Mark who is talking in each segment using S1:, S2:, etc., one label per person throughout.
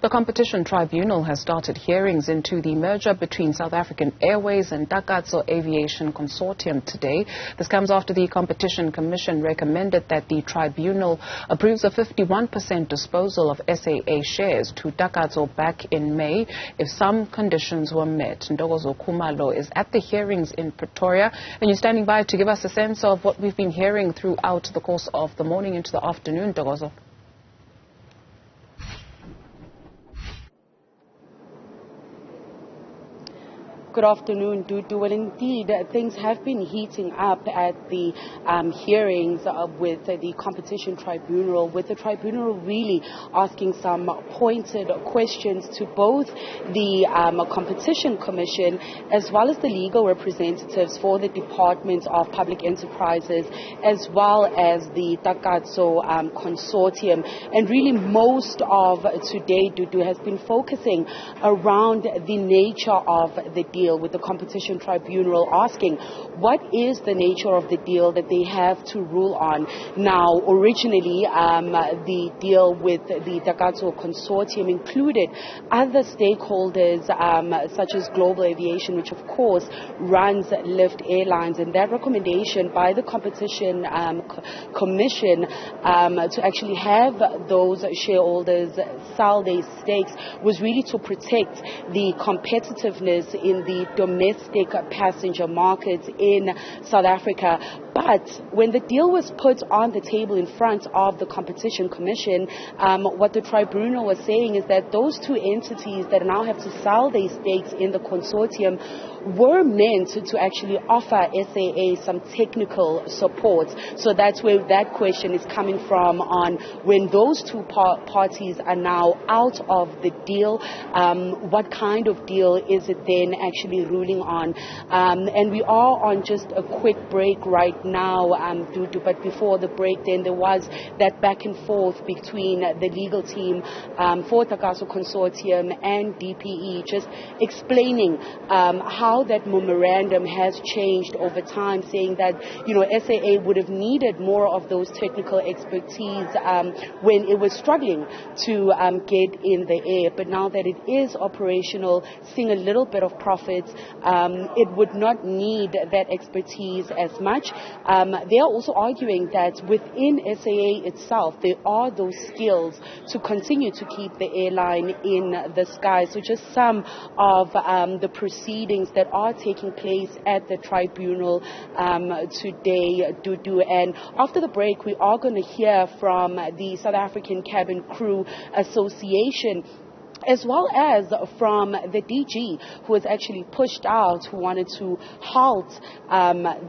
S1: The Competition Tribunal has started hearings into the merger between South African Airways and Ntokozo Aviation Consortium today. This comes after the Competition Commission recommended that the tribunal approves a 51% disposal of SAA shares to Ntokozo back in May if some conditions were met. Ntokozo Khumalo is at the hearings in Pretoria, and you're standing by to give us a sense of what we've been hearing throughout the course of the morning into the afternoon. Ntokozo.
S2: Good afternoon, Dudu. Well, indeed, things have been heating up at the hearings with the Competition Tribunal, with the tribunal really asking some pointed questions to both the Competition Commission as well as the legal representatives for the Department of Public Enterprises as well as the Takatso Consortium. And really most of today, Dudu, has been focusing around the nature of the deal, with the Competition Tribunal asking what is the nature of the deal that they have to rule on. Now, originally, the deal with the Takatso Consortium included other stakeholders such as Global Aviation, which of course runs Lift Airlines, and that recommendation by the Competition Commission to actually have those shareholders sell their stakes was really to protect the competitiveness in the domestic passenger markets in South Africa. But when the deal was put on the table in front of the Competition Commission, what the tribunal was saying is that those two entities that now have to sell their stakes in the consortium were meant to actually offer SAA some technical support. So that's where that question is coming from, on when those two parties are now out of the deal, what kind of deal is it then actually ruling on? And we are on just a quick break right now, Dudu, but before the break then there was that back and forth between the legal team for Takatso Consortium and DPE, just explaining how that memorandum has changed over time, saying that, you know, SAA would have needed more of those technical expertise when it was struggling to get in the air. But now that it is operational, seeing a little bit of profits, it would not need that expertise as much. They are also arguing that within SAA itself, there are those skills to continue to keep the airline in the sky. So just some of the proceedings that are taking place at the tribunal today, Dudu. And after the break, we are going to hear from the South African Cabin Crew Association, as well as from the DG, who was actually pushed out, who wanted to halt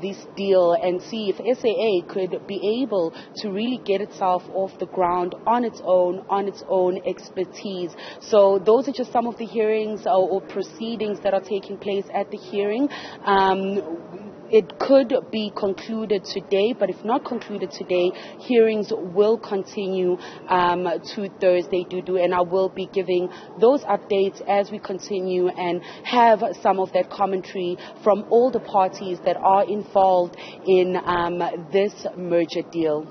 S2: this deal and see if SAA could be able to really get itself off the ground on its own expertise. So those are just some of the hearings or proceedings that are taking place at the hearing. It could be concluded today, but if not concluded today, hearings will continue to Thursday, Dudu, and I will be giving those updates as we continue and have some of that commentary from all the parties that are involved in this merger deal.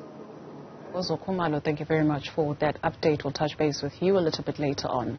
S1: Khumalo, thank you very much for that update. We'll touch base with you a little bit later on.